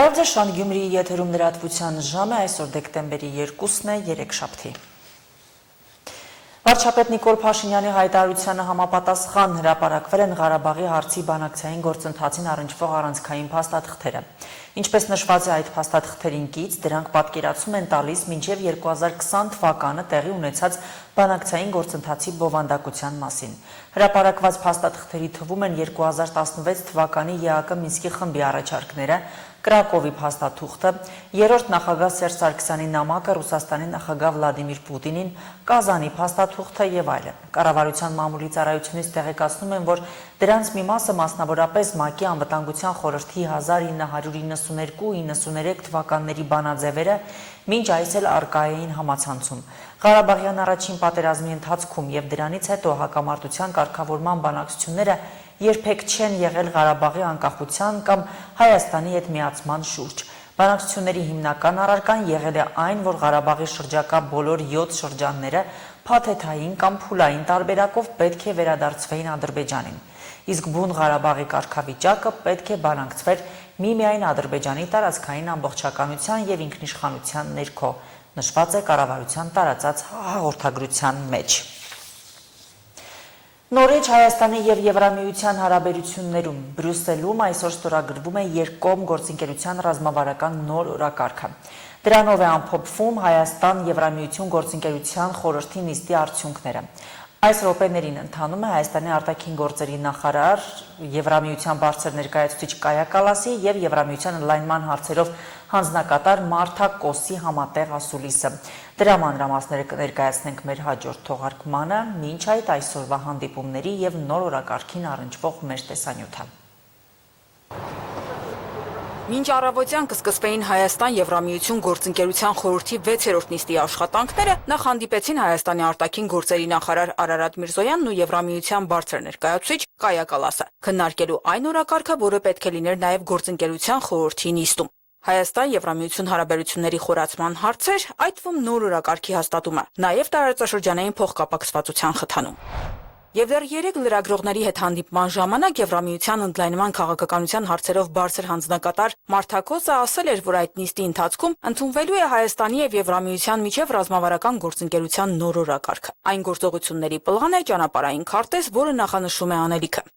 Բարև ձեզ, Շան Գյումրիի եթերում լրատվության ժամը այսօր դեկտեմբերի 2-ն է, երեքշաբթի։ Վարչապետ Նիկոլ Փաշինյանի հայտարարությանը համապատասխան հրապարակվել են Ղարաբաղի հարցի բանակցային գործընթացին առնչվող առանցքային փաստաթղթերը։ Ինչպես նշված է այդ փաստաթղթերին կից, դրանք պատկերացում են տալիս մինչև 2020 թվականը տեղի ունեցած բանակցային գործընթացի բովանդակության մասին։ Հրապարակված փաստաթղթերի թվում են 2016 թվականի ԵԱԿ Մինսկի խմբի առաջարկները, Կրակովի փաստաթուղթը, երրորդ նախագահ Սերժ Սարգսյանի նամակը Ռուսաստանի նախագահ Վլադիմիր Պուտինին, Կազանի փաստաթուղթը եւ այլն։ Կառավարության մամուլի ծառայությունից տեղեկացնում են, որ դրանց մի մասը մասնավորապես ՄԱԿ-ի անվտանգության խորհրդի 1992-93 թվականների բանաձևերը մինչ այս էլ առկա էին համացանցում։ Ղարաբաղյան առաջին պատերազմի ընթացքում եւ դրանից հետո հակամարտության կարգավորման բանակցությունները երբեք չեն եղել Ղարաբաղի անկախության կամ Հայաստանի հետ միացման շուրջ։ Բանակցությունների հիմնական առարկան եղել է այն, որ Ղարաբաղի շրջակա բոլոր 7 շրջանները փաթեթային կամ փուլային տարբերակով պետք է վերադարձվեին Ադրբեջանին։ Իսկ բուն Ղարաբաղի կարգավիճակը պետք է բանակցվեր միմիայն Ադրբեջանի տարածքային ամբողջականության եւ ինքնիշխանության ներքո, նշված է կառավարության տարածած հաղորդագրության մեջ։ Նորից Հայաստանի եւ Եվրամիության հարաբերություններում Բրյուսելում այսօր ստորագրվում է երկկողմ գործընկերության ռազմավարական նոր օրակարգը։ Դրանով է ամփոփվում Հայաստան-Եվրամիություն գործընկերության խորհրդի նիստի արդյունքները։ Այս րոպեներին ընթանում է Հայաստանի արտաքին գործերի նախարար, Եվրամիության բարձր ներկայացուցիչ Կայա Կալասի եւ Եվրամիության ընդլայնման հարցերով հանձնակատար Մարթա Կոսի համատեղ ասուլիսը։ Դրա մանրամասները կներկայացնենք մեր հաջորդ թողարկմանը, մինչ այդ այսօրվա հանդիպումների եւ նոր օրակարգին առնչվող մեր տեսանյութը։ Մինչ առավոտյան կսկսվեին Հայաստան-Եվրամիություն գործընկերության խորհրդի 6-րդ նիստի աշխատանքները, նախ հանդիպեցին Հայաստանի արտաքին գործերի նախարար Արարատ Միրզոյանն ու Եվրամիության բարձր ներկայացուցիչ Կայա Կալասը, քննարկելու այն օրակարգը, որը պետք է լիներ նաև գործընկերության խորհրդի նիստում։ Հայաստան-Եվրամիություն հարաբերությունների խորացման հարցեր, այդ թվում նոր օրակարգի հաստատումը, նաև տարածաշրջանային փոխկապակցվածության խթանում։ Եվ դեռ 3 լրագրողների հետ հանդիպման ժամանակ Եվրամիության ընդլայնման քաղաքականության հարցերով բարձր հանձնակատար Մարթա Կոսը ասել էր, որ այդ նիստի ընթացքում ընդունվելու է Հայաստանի եւ Եվրամիության միջև ռազմավարական գործընկերության նոր օրակարգը։ Այն գործողությունների պլան է, ճանապարհային քարտեզ, որը նախանշում է անելիքը։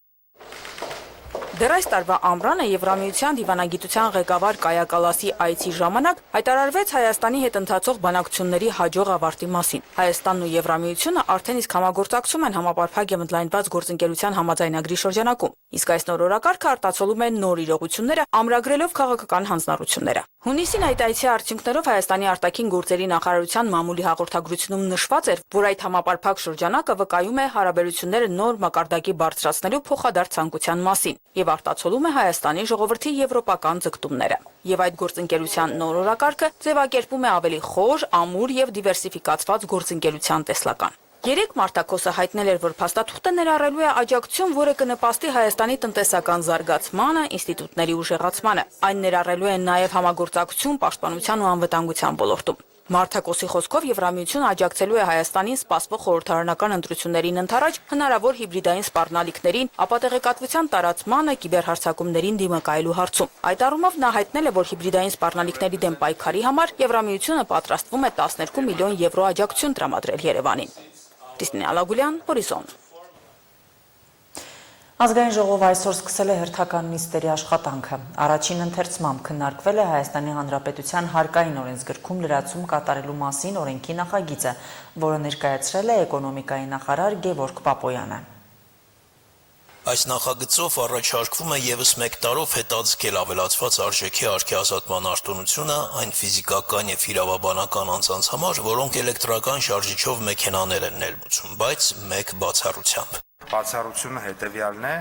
Դեռ այս տարվա ամռանը Եվրամիության դիվանագիտության ղեկավար Կայա Կալասի այցի ժամանակ հայտարարվեց Հայաստանի հետ ընթացող բանակցությունների հաջող ավարտի մասին։ Հայաստանն ու Եվրամիությունը արդեն իսկ համագործակցում են համապարփակ եւ ընդլայնված գործընկերության համաձայնագրի շրջանակում, իսկ այս նոր օրակարգը արտացոլում է նոր իրողությունները, ամրագրելով քաղաքական հանձնառությունները։ Հունիսին այդ այցի արդյունքներով Հայաստանի արտաքին գործերի նախարարության մամուլի հաղորդագրությունում նշված էր, որ այդ համապարփակ շրջանակը վկայում է հարաբերությունները նոր մակարդակի բարձրացնելու փոխադարձ ցանկության մասին եւ արտացոլում է Հայաստանի ժողովրդի եվրոպական ձգտումները։ Եվ այդ գործընկերության նոր օրակարգը ձևակերպում է ավելի խոր, ամուր եւ դիվերսիֆիկացված գործընկերության տեսլական։ 3 Մարթա Կոսը հայտնել էր, որ փաստաթուղթը ներառելու է աջակցություն, որը կնպաստի Հայաստանի տնտեսական զարգացմանը, ինստիտուտների ուժեղացմանը։ Այն ներառելու է նաև համագործակցություն պաշտպանության ու անվտանգության ոլորտում։ Մարթա Կոսի խոսքով Եվրամիությունը աջակցելու է Հայաստանին սպասվող խորհրդարանական ընտրություններին ընդառաջ հնարավոր հիբրիդային սպառնալիքներին, ապատեղեկատվության տարածմանը, կիբերհարձակումներին դիմակայելու հարցում։ Այդ առումով նա հայտնել է, որ հիբրիդային սպառնալիքների դեմ պայքարի համար Եվրամիությունը պատրաստվում է 12 միլիոն եվրո աջակցություն տրամադրել Երևանին։ Կրիստինե Ալագուլյան, Հորիզոն։ Ազգային ժողովը այսօր սկսել է հերթական նիստերի աշխատանքը։ Առաջին ընթերցմամբ քննարկվել է Հայաստանի Հանրապետության հարկային օրենսգրքում լրացում կատարելու մասին օրենքի նախագիծը, որը ներկայացրել է էկոնոմիկայի նախարար Գևորգ Պապոյանը։ Այս նախագծով առաջարկվում է ևս 1 տարով հետաձգել ավելացված արժեքի արգելազատման արտոնությունը այն ֆիզիկական եւ իրավաբանական անձանց համար, որոնք էլեկտրական շարժիչով մեքենաներ են ներմուծում, բայց մեկ բացառությամբ։ Բացառությունը հետևյալն է,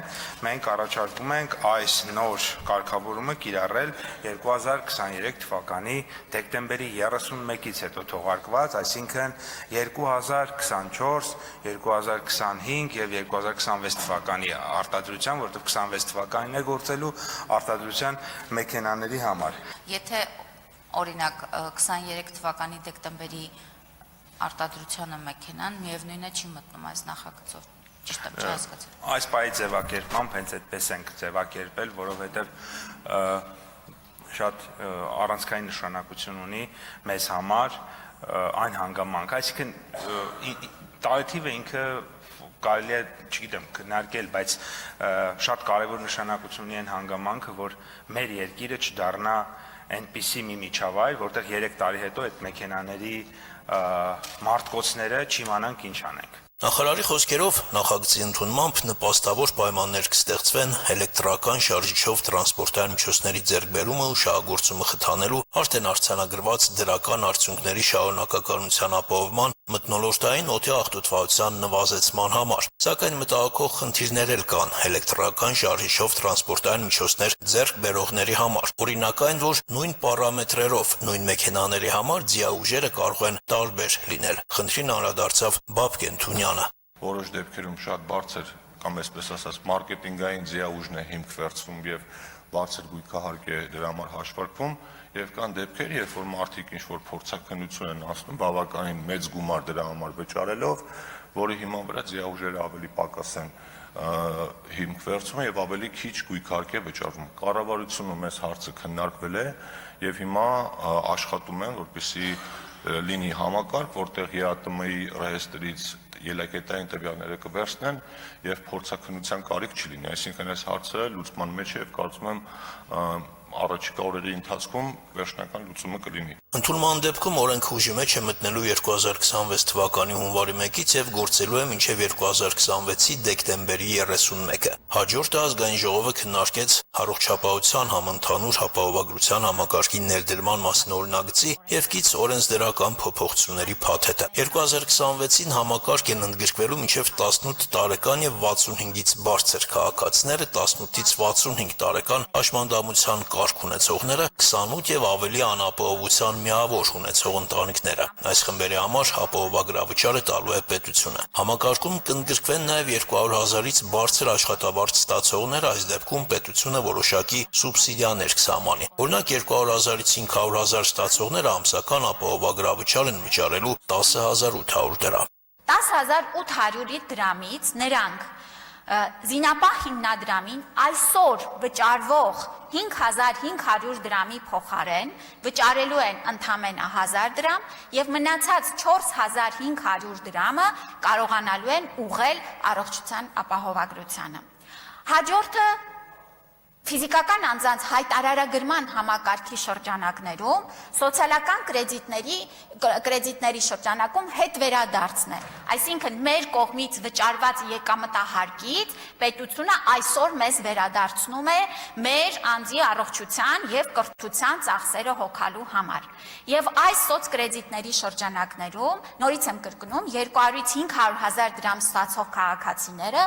մենք առաջարկում ենք այս նոր կարգավորումը կիրառել 2023 թվականի դեկտեմբերի 31-ից հետո թողարկված, այսինքն 2024, 2025 եւ 2026 թվականի արտադրության, որտեղ 26 թվականին է գործելու արտադրության մեքենաների համար։ Եթե օրինակ 23 թվականի դեկտեմբերի արտադրությանը մեքենան միևնույնն է չի մտնում այս նախագծով։ Այս պահի ձևակերպմամբ հենց այդպես ենք ձևակերպել, որովհետև շատ առանցքային նշանակություն ունի մեզ համար այն հանգամանք, այսինքն տարեթիվը ինքը կարելի է, չգիտեմ, քննարկել, բայց շատ կարևոր նշանակություն ունի այն հանգամանքը, որ մեր երկիրը չդառնա այնպիսի մի միջավայր, որտեղ 3 տարի հետո այդ մեքենաների մարտկոցները չիմանանք ինչ անենք։ Նախարարի խոսքերով նախագծի ընդունմամբ նպաստավոր պայմաններ կստեղծվեն էլեկտրական շարժիչով տրանսպորտային միջոցների ձեռքբերումը ու շահագործումը խթանելու, արդեն արձանագրված դրական արդյունքների շարունակականության ապահովման, մթնոլորտային օդի աղտոտվածության նվազեցման համար, սակայն մտահոգող խնդիրներ էլ կան էլեկտրական շարժիչով տրանսպորտային միջոցներ ձեռք բերողների համար։ Օրինակ այն, որ նույն պարամետրերով նույն մեքենաների համար ձիաուժերը կարող են տարբեր լինել։ Խնդրին անդրադարձավ Բաբկեն Թունյանը։ Որոշ դեպքերում շատ բարձր կամ այսպես ասած մարքեթինգային ձիաուժն է հիմք վերցվում եւ բարձր գույքահարկ է դրա համար հաշվարկվում եւ կան դեպքեր, երբ որ մարդիկ ինչ-որ փորձաքննություն են անցնում բավականին մեծ գումար դրա համար վճարելով, որի հիման վրա ձիաուժերը ավելի պակաս են հիմք վերցվում եւ ավելի քիչ գույքահարկ է վճարվում։ Կառավարությունը մեզ հարցը քննարկվել է եւ հիմա աշխատում են, որպեսզի լինի համակարգ, որտեղ ԵԱՏՄ-ի ռեեստրից ելակետային տվյալները կվերցնեն եւ փորձաքննության կարիք չլինի։ Այսինքն այս հարցը լուծման մեջ է եւ կարծում եմ առաջիկա օրերի ընթացքում վերջնական լուծումը կլինի։ Ընդունման դեպքում օրենքը ուժի մեջ է մտնելու 2026 թվականի հունվարի 1-ից եւ գործելու է մինչեւ 2026-ի դեկտեմբերի 31-ը։ Հաջորդը ազգային ժողովը քննարկեց առողջապահության համընդհանուր ապահովագրության համակարգի ներդրման մասին օրինագծի եւ կից օրենսդրական փոփոխությունների փաթեթը։ 2026-ին համակարգ են ընդգրկվելու մինչեւ 18 տարեկան եւ 65-ից բարձր քաղաքացիները, 18-ից 65 տարեկան հաշմանդամության կարգ ունեցողները, 28 եւ ավելի անապահովության միավոր ունեցող ընտանիքները։ Այս խմբերի համար ապահովագրավճարը տալու է պետությունը։ Համակարգում կընդգրկվեն նաեւ 200,000-ից բարձր աշխատավարձ ստացողները, այս դեպքում պետությունը որոշակի սուբսիդիաներ կսահմանի։ Օրինակ 200,000-ից 500,000 ստացողները ամսական ապահովագրավճար են վճարելու 10,800 դրամ։ 10,800 դրամից նրանք զինապահ հիմնադրամին այսօր վճարվող 5,500 դրամի փոխարեն վճարելու են ընդամենը 1,000 դրամ եւ մնացած 4,500 դրամը կարողանալու են ուղղել առողջության ապահովագրությանը։ Հաջորդը ֆիզիկական անձանց հայտարարագրման համակարգի շրջանակներում սոցիալական կրեդիտների շրջանակում հետ վերադարձն է։ Այսինքն մեր կողմից վճարված եկամտահարկից պետությունը այսօր մեզ վերադարձնում է մեր անձի առողջության եւ կրթության ծախսերը հոգալու համար։ Եվ այս սոցկրեդիտների շրջանակներում, նորից եմ կրկնում, 200-ից 500,000 դրամ ստացող քաղաքացիները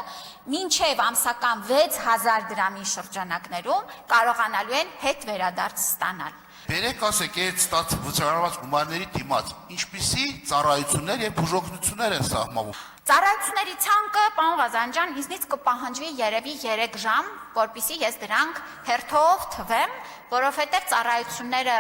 մինչև ամսական 6,000 դրամի շրջանակներում կարողանալու են հետ վերադարձ ստանալ։ Բերեք ասեք այդ վճարված գումարների դիմաց ինչպիսի ծառայություններ եւ բուժօգնություններ են սահմանվում։ Ծառայությունների ցանկը, պարոն Ղազանջան, ինձնից կպահանջվի երևի 3 ժամ, որպեսզի ես դրանք հերթով թվեմ, որովհետև ծառայությունները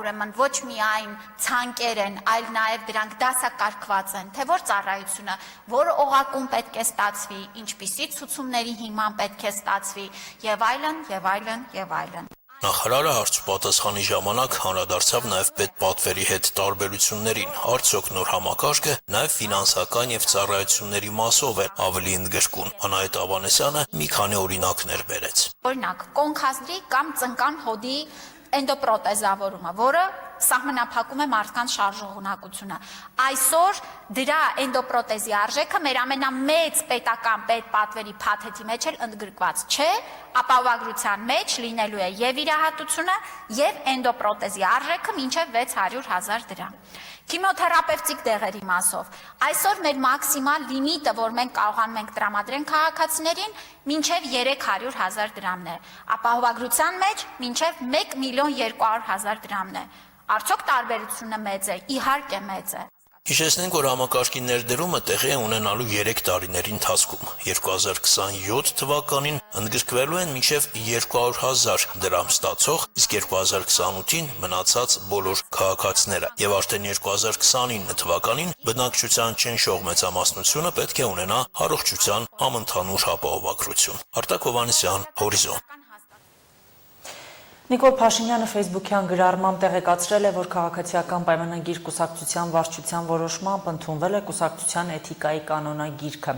ուրեմն ոչ միայն ցանկեր են, այլ նաև դրանք դասակարգված են, թե որ ծառայությունը, որ օղակում պետք է ստացվի, ինչպիսի ցուցումների հիման պետք է ստացվի, եւ այլն, եւ այլն, եւ այլն։ Նախարարը հարցուպատասխանի ժամանակ անդրադարձավ նաև պետպատվերի հետ տարբերություններին, արդյոք նոր համակարգը նաև ֆինանսական եւ ծառայությունների մասով է ավելի ընդգրկուն։ Անահիտ Ավանեսյանը մի քանի օրինակներ բերեց։ Օրինակ, կոնքազդրի կամ ծնկան հոդի էնդոպրոտեզավորումը, որը սահմանափակում է մարդկանց շարժողունակությունը։ Այսօր դրա էնդոպրոտեզի արժեքը մեր ամենամեծ պետական պետպատվերի փաթեթի մեջ էլ ընդգրկված չէ, ապահովագրության մեջ լինելու է եւ վիրահատությունը եւ էնդոպրոտեզի արժեքը մինչեւ 600,000 դրամ։ Քիմիոթերապևտիկ դեղերի մասով այսօր մեր մաքսիմալ լիմիտը, որ մենք կարողանում ենք տրամադրենք քաղաքացիներին, մինչև 300,000 դրամն է, ապահովագրության մեջ մինչև 1,200,000 դրամն է։ Արդյոք տարբերությունը մեծ է, իհարկե մեծ է։ Հիշեցնենք, որ համակարգի ներդրումը տեղի է ունենալու 3 տարիների ընթացքում։ 2027 թվականին ընդգրկվելու են մինչև 200,000 դրամ ստացող, իսկ 2028-ին մնացած բոլոր քաղաքացիները, եւ արդեն 2029 թվականին բնակչության ճնշող մեծամասնությունը պետք է ունենա առողջության համընդհանուր ապահովագրություն։ Արտակ Հովհաննիսյան, Հորիզոն։ Նիկոլ Փաշինյանը Facebook-յան գրառմամբ տեղեկացրել է, որ քաղաքացիական պայմանագիր կուսակցության վարչության որոշմամբ ընդունվել է կուսակցության էթիկայի կանոնագիրքը։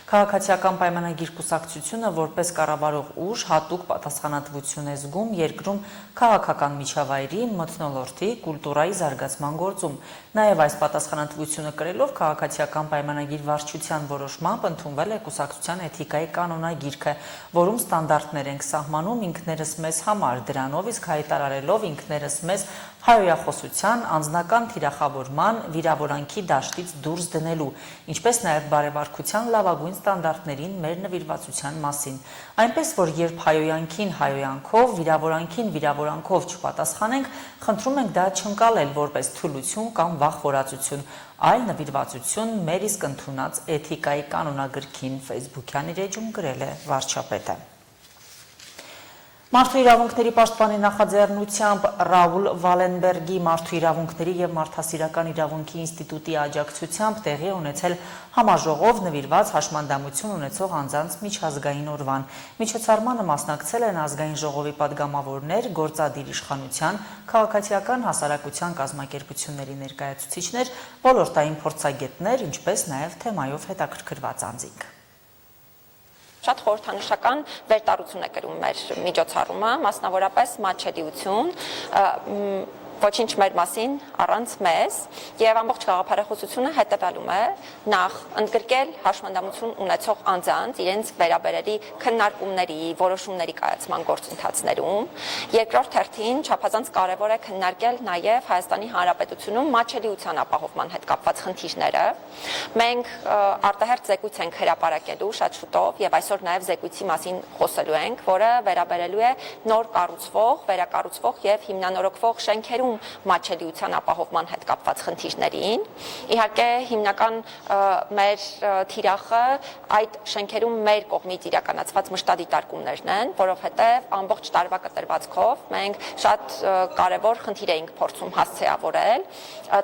Քաղաքացիական պայմանագիր կուսակցությունը որպես կառավարող ուժ հատուկ պատասխանատվություն է զգում երկրում քաղաքական միջավայրի, մթնոլորտի, կուլտուրայի զարգացման գործում։ Նաև այս պատասխանատվությունը կրելով քաղաքացիական պայմանագիր վարչության որոշմամբ ընդունվել է կուսակցության էթիկայի կանոնագիրքը, որում ստանդարտներ ենք սահմանում ինքներս մեզ համար, դրանով իսկ հայտարարելով ինքներս մեզ հայոյախոսության, անձնական թիրախավորման, վիրավորանքի դաշտից դուրս դնելու, ինչպես նաև բարևարքության լավագույն ստանդարտներին մեր նվիրվածության մասին։ Այնպես, որ երբ հայոյանքին հայոյանքով, վիրավորանքին վիրավորանքով չպատասխանենք, խնդրում ենք դա չընկալել որպես թուլություն կամ վախվորածություն, այլ նվիրվածություն մեր իսկ ընդունած էթիկայի կանոնագրքին Facebook-յան իր էջում գրել է վարչապետը։ Մարդու իրավունքների պաշտպանի նախաձեռնությամբ Ռաուլ Վալենբերգի Մարդու իրավունքների և մարդասիրական իրավունքի ինստիտուտի աջակցությամբ տեղի ունեցել համաժողով նվիրված հաշմանդամություն ունեցող անձանց միջազգային օրվան։ Միջոցառմանը մասնակցել են ազգային ժողովի պատգամավորներ, գործադիր իշխանության, քաղաքացիական հասարակության կազմակերպությունների ներկայացուցիչներ, ոլորտային փորձագետներ, ինչպես նաև թեմայով հետաքրքրված անձինք։ Շատ խորհրդանշական վերտարություն է կրում մեր միջոցառումը, մասնավորապես մատչելիություն, ոչինչ մեր մասին առանց մեզ, եւ ամբողջ գաղափարախոսությունը հետևալում է նախ ընդգրկել հաշմանդամություն ունեցող անձանց իրենց վերաբերելի քննարկումների, որոշումների կայացման գործընթացներում, երկրորդ հերթին չափազանց կարևոր է քննարկել նաեւ Հայաստանի Հանրապետությունում մատչելիության ապահովման հետ կապված խնդիրները։ Մենք արտահերթ զեկույց ենք հրապարակելու շատ շուտով եւ այսօր նաեւ զեկույցի մասին խոսելու ենք, որը վերաբերելու է նոր կառուցվող, վերակառուցվող եւ հիմնանորոգվող շենքերում մատչելիության ապահովման հետ կապված խնդիրներին։ Իհարկե հիմնական մեր թիրախը այդ շենքերում մեր կողմից իրականացված մշտադիտարկումներն են, որովհետև ամբողջ տարվա կտրվածքով մենք շատ կարևոր խնդիր էինք փորձում հասցեավորել,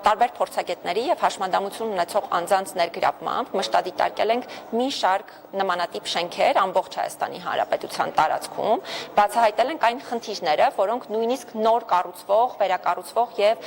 տարբեր փորձագետների եւ հաշմանդամություն ունեցող անձանց ներգրավմամբ մշտադիտարկել ենք մի շարք նմանատիպ շենքեր ամբողջ Հայաստանի Հանրապետության տարածքում, բացահայտել ենք այն խնդիրները, որոնք նույնիսկ նոր կառուցվող, վերակառուցվող եւ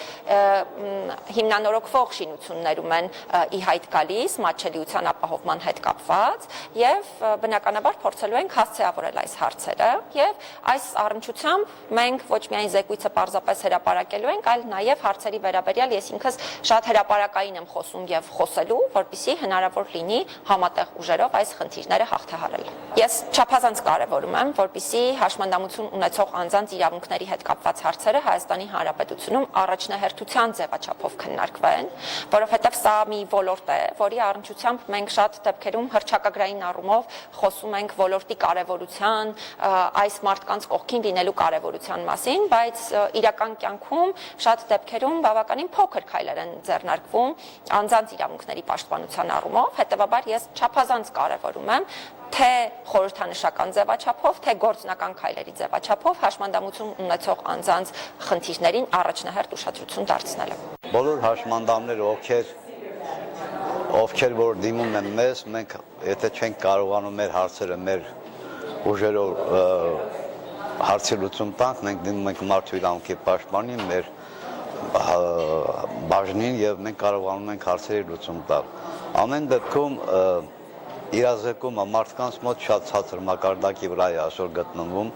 հիմնանորոգվող շինություններում են ի հայտ գալիս մատչելիության ապահովման հետ կապված եւ բնականաբար փորձելու ենք հասցեավորել այս հարցերը եւ այս առնչությամբ մենք ոչ միայն զեկույցը պարզապես հրապարակելու ենք, այլ նաեւ հարցերի վերաբերյալ ես ինքս շատ հրապարակային եմ խոսում եւ խոսելու, որպեսզի հնարավոր լինի համատեղ ուժերով այս խնդիրները հաղթահարել։ Ես չափազանց կարևորում եմ, որպեսզի հաշմանդամություն ունեցող անձանց իրավունքների հետ կապված հարցերը Հայաստանի Հանրապետությունում առաջնահերթության ձևաչափով քննարկվեն, որովհետև սա մի ոլորտ է, որի առնչությամբ մենք շատ դեպքերում հռչակագրային առումով խոսում ենք ոլորտի կարևորության, այս մարդկանց կողքին լինելու կարևորության մասին, բայց իրական կյանքում շատ դեպքերում բավականին փոքր քայլեր են ձեռնարկվում անձանց իրավունքների պաշտպանության առումով, հետևաբար ես չափազանց կարևորում եմ թե խորհրդանշական ձևաչափով, թե գործնական քայլերի ձևաչափով հաշմանդամություն ունեցող անձանց խնդիրներին առաջնահերթ ուշադրություն դարձնելը։ Բոլոր հաշմանդամները, ովքեր որ դիմում են մեզ, մենք եթե չենք կարողանում մեր հարցերը մեր ուժերով հարցի լուծում տանք, մենք դիմում ենք մարդու իրավունքի պաշտպանին, մեր բաժնին եւ մենք կարողանում ենք հարցերի լուծում տալ։ Ամեն դեպքում իրազեկումը մարդկանց մոտ շատ ցածր մակարդակի վրա է այսօր գտնվում։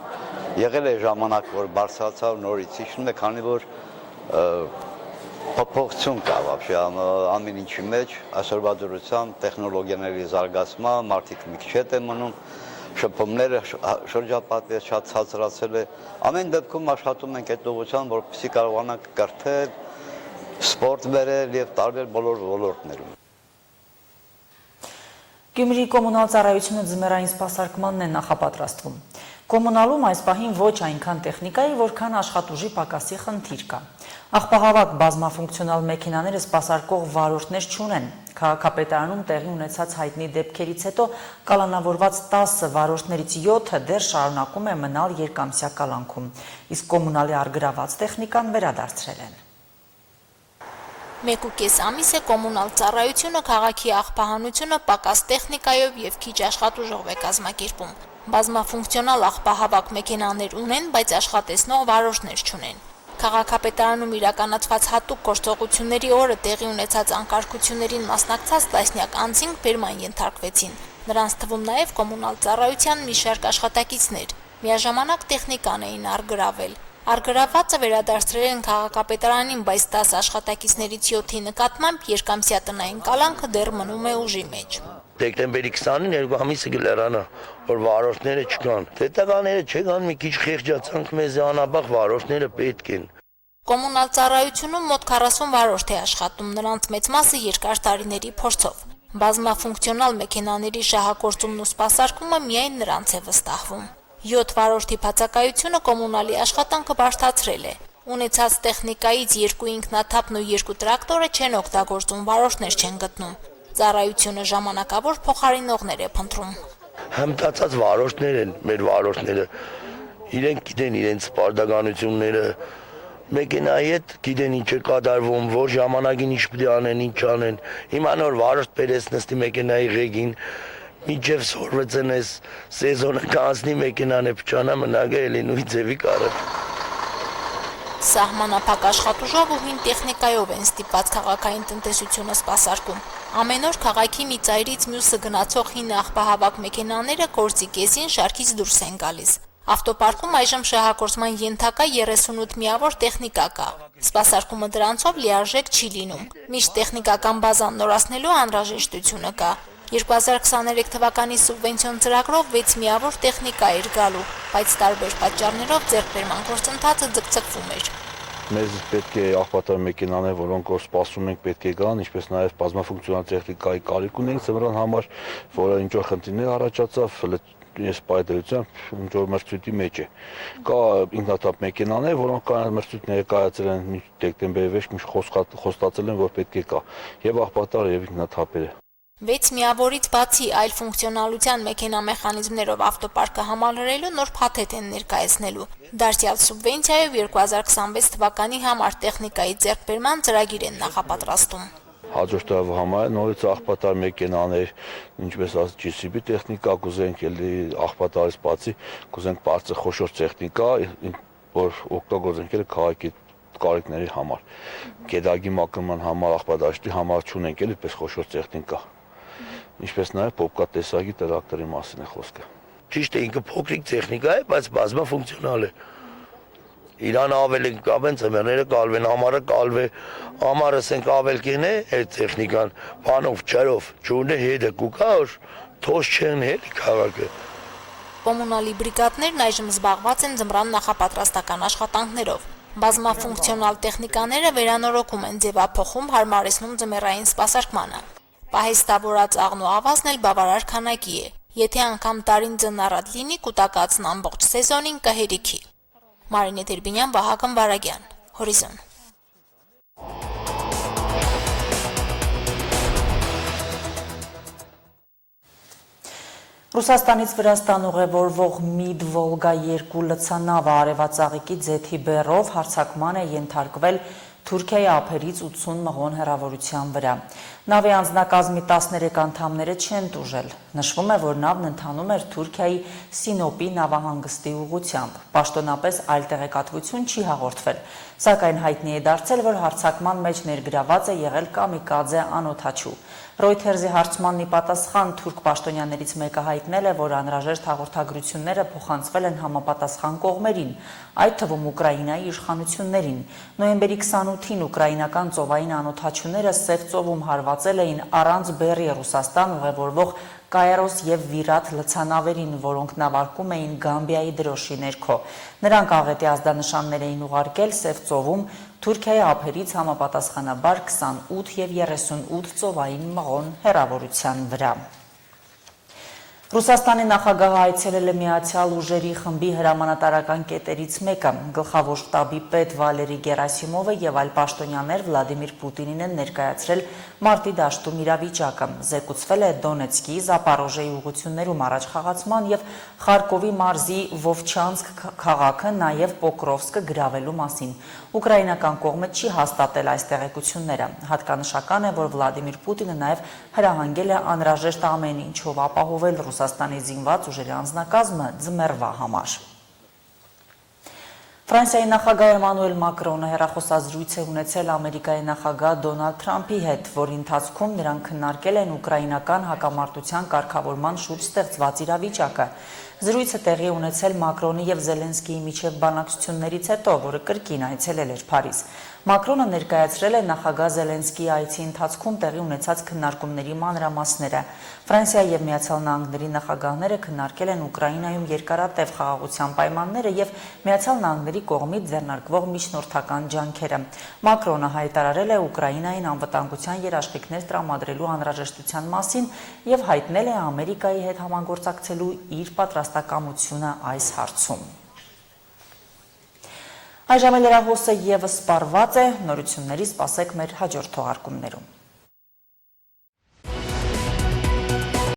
Եղել է ժամանակ, որ բարձրացավ, նորից իջնում է, քանի որ փոփոխություն կա вообще ամեն ինչի մեջ, այսօրվա դրությամբ տեխնոլոգիաների զարգացման, մարդիկ մի քիչ հետ են մնում, շփումները շրջապատը շատ ցածրացել է։ Ամեն դեպքում աշխատում ենք այդ ուղղությամբ, որպեսզի կարողանանք կրթել, սպորտ բերել եւ տարբեր բոլոր ոլորտներում։ Գյումրիի կոմունալ ծառայությունը ձմեռային սպասարկմանն է նախապատրաստվում։ Կոմունալում այս պահին ոչ այնքան տեխնիկայի, որքան աշխատուժի պակասի խնդիր կա։ Աղբահավաք բազմաֆունկցիոնալ մեքենաները սպասարկող վարորդներ չունեն։ Քաղաքապետարանում տեղի ունեցած հայտնի դեպքերից հետո կալանավորված 10 վարորդներից 7-ը դեռ շարունակում է մնալ երկամսյա կալանքում, իսկ կոմունալի առգրաված տեխնիկան վերադարձրել են։ 1.5 ամիս է կոմունալ ծառայությունը քաղաքի աղբահանությունը պակաս տեխնիկայով եւ քիչ աշխատուժով է կազմակերպում։ Բազմաֆունկցիոնալ աղբահավաք մեքենաներ ունեն, բայց աշխատեցնող վարորդներ չունեն։ Քաղաքապետարանում իրականացված հատուկ գործողությունների օրը տեղի ունեցած անկարգություններին մասնակցած տասնյակ անձինք բերման ենթարկվեցին։ Նրանց թվում նաև կոմունալ ծառայության մի շարք աշխատակիցներ։ Միաժամանակ տեխնիկան էին առգրավել։ Առգրավվածը վերադարձրել են քաղաքապետարանին, բայց 10 աշխատակիցներից 7-ի նկատմամբ երկամսյա տնային կալանքը դեռ մնում է ուժի մեջ։ Դեկտեմբերի 20-ին 2 ամիսը կլերանա, որ վարորդները չկան։ Պետականները չկան, մի քիչ խեղճացանք, մեզ անաբախ վարորդները պետք են։ Կոմունալ ծառայությունում մոտ 40 վարորդ է աշխատում, նրանց մեծ մասը երկար տարիների փորձով։ Բազմաֆունկցիոնալ մեքենաների շահագործումն ու սպասարկումը միայն նրանց է վստահվում։ 7 վարորդի բացակայությունը կոմունալի աշխատանքը բարդացրել է։ Ունեցած տեխնիկայից 2 ինքնաթափն ու 2 տրակտորը չեն օգտագործում, վարորդներ չեն գտնում։ Ծառայությունը ժամանակավոր փոխարինողներ է փնտրում։ Հմտացած վարորդներ են մեր վարորդները։ Իրենք գիտեն իրենց պարտականությունները, մեքենայի հետ գիտեն ինչ է կատարվում, որ ժամանակին ինչ պետք է անեն, ինչ անեն։ Հիմա նոր վարորդ բերես նստի մեքենայի ղեկին, մինչև սորվեցեն այս սեզոնը կանցնի մեքենան է փչանա մնագը էլի նույն ձևի կարը։ Սահմանափակ աշխատուժով ու հին տեխնիկայով են ստիպված քաղաքային տնտեսությունը սպասարկում։ Ամեն օր քաղաքի մի ծայրից մյուսը գնացող հին աղբահավաք մեքենաները գործի կեսին շարքից դուրս են գալիս։ Ավտոպարկում այժմ շահագործման ենթակա 38 միավոր տեխնիկա կա։ Սպասարկումը դրանցով լիարժեք չի լինում։ Միշտ տեխնիկական բազան նորացնելու անհրաժեշտությունը կա։ 2023 թվականի սուբվենցիոն ծրագրով 6 միավոր տեխնիկա էր գալու, բայց տարբեր պատճառներով ձեռքբերման գործընթացը ձգձգվում էր։ Մեզ պետք է աղբատար մեքենաներ, որոնք որ սպասում ենք պետք է գան, ինչպես նաև բազմաֆունկցիոնալ տեխնիկայի կարիք ունենք ծմրան համար, որը ինչ որ խնդիրներ առաջացավ, ես պայդրությամբ ինչ որ մրցույթի մեջ է։ Կա ինքնաթափ մեքենաներ, որոնք կան մրցույթ ներկայացել են դեկտեմբերի վերջ, խոստացել են, որ պետք է կա, եւ աղբատար եւ ինքնաթափերը։ 6 միավորից բացի այլ ֆունկցիոնալության մեքենա մեխանիզմներով ավտոպարկը համալրելու նոր փաթեթ են ներկայացնելու։ Դարձյալ սուբվենցիայով 2026 թվականի համար տեխնիկայի ձեռքբերման ծրագիր են նախապատրաստում։ Հաջորդ տարվա համար նորից աղբատար մեքենաներ, ինչպես ասած GCB տեխնիկա, կուզենք էլի աղբատարից բացի, կուզենք բարձր խոշոր տեխնիկա, որ օգտագործենք էլ քաղաքի կարիքների համար։ Գետագի մակրման համար աղբատարի համար չունենք էլ այդպես խոշոր տեխնիկա։ Ինչպես նաև պոպկա տեսակի տրակտորի մասին է խոսքը։ Ճիշտ է, ինքը փոքրիկ տեխնիկա է, բայց բազմաֆունկցիոնալ է։ Իրան ավել են կապեն, ծմերները կալվեն, համարը կալվե, համարը սենք ավել կեն է, այդ տեխնիկան, բանով, չերով, չունե հետը կուկա, որ թոս չեն հետ քաղաքը։ Կոմունալի բրիգադներն այժմ զբաղված են ձմռան նախապատրաստական աշխատանքներով։ Բազմաֆունկցիոնալ տեխնիկաները վերանորոգում են ձևափոխում, հարմարեցնում ձմեռային սպասարկմանը։ Պահեստավորած աղն ու ավազն էլ բավարար քանակի է։ Եթե անգամ տարին ձնառատ լինի, կուտակածն ամբողջ սեզոնին կհերիքի։ Մարինե Տերբինյան, Վահագն Վարագյան, Հորիզոն։ Ռուսաստանից Վրաստան ուղևորվող Միդ-Վոլգա 2 լցանավը արևածաղիկի ձեթի բեռով հարձակման է ենթարկվել Թուրքիայի ափերից 80 մղոն հեռավորության վրա։ Նավի անձնակազմի 13 անդամները չեն տուժել։ Նշվում է, որ նավն ընթանում էր Թուրքիայի Սինոպի նավահանգստի ուղղությամբ։ Պաշտոնապես այլ տեղեկատվություն չի հաղորդվել, սակայն հայտնի է դարձել, որ հարձակման մեջ ներգրաված է եղել կամիկաձե անօդաչու։ Reuters-ի հարցմանն ի պատասխան թուրք պաշտոնյաներից մեկը հայտնել է, որ անհրաժեշտ հաղորդագրությունները փոխանցվել են համապատասխան կողմերին, այդ թվում Ուկրաինայի իշխանություններին։ Նոյեմբերի 28-ին ուկրաինական ծովային անօդաչուները Սև ծովում հարվածել էին առանց բեռի Ռուսաստան ուղևորվող Կայրոս և Վիրատ լցանավերին, որոնք նավարկում էին Գամբիայի դրոշի ներքո։ Նրանք աղետի ազդանշաններ էին ուղարկել Սև ծովում Թուրքիայի ափերից համապատասխանաբար 28 և 38 ծովային մղոն հեռավորության վրա։ Ռուսաստանի նախագահը այցելել է Միացյալ ուժերի խմբի հրամանատարական կետերից մեկը։ Գլխավոր շտաբի պետ Վալերի Գերասիմովը և այլ պաշտոնյաներ Վլադիմիր Պուտինին են ներկայացրել մարտի դաշտում իրավիճակը։ Զեկուցվել է Դոնեցկի, Զապարոժեի ուղղություններում առաջխաղացման և Խարկովի մարզի Վովչանսկ քաղաքը, նաև Պոկրովսկը գրավելու մասին։ Ուկրաինական կողմը չի հաստատել այս տեղեկությունները։ Հատկանշական է, որ Վլադիմիր Պուտինը նաև հրահանգել է անհրաժեշտ ամեն ինչով ապահովել Ռուսաստանի զինված ուժերի անձնակազմը ձմեռվա համար։ Ֆրանսիայի նախագահ Էմանուել Մակրոնը հեռախոսազրույց է ունեցել Ամերիկայի նախագահ Դոնալդ Թրամփի հետ, որի ընթացքում նրանք քննարկել են ուկրաինական հակամարտության կարգավորման շուրջ ստեղծված իրավիճակը։ Զրույցը տեղի ունեցել Մակրոնի եւ Զելենսկիի միջև բանակցություններից հետո, որը կրկին այցելել էր Փարիզ։ Մակրոնը ներկայացրել է նախագահ Զելենսկիի այցի ընթացքում տեղի ունեցած քննարկումների մանրամասները։ Ֆրանսիայի եւ Միացյալ Նահանգների նախագահները քննարկել են Ուկրաինայում երկարատև խաղաղության պայմանները եւ Միացյալ Նահանգների կողմից ձեռնարկվող միջնորդական ջանքերը։ Մակրոնը հայտարարել է Ուկրաինային անվտանգության երաշխիքներ տրամադրելու անհրաժեշտության մասին եւ հայտնել է Ամերիկայի հետ համագործակցելու իր պատրաստակամությունը այս հարցում։ Այժմ լրահոսը եւս սպառված է, նորությունների սպասեք մեր հաջորդ թողարկումներում։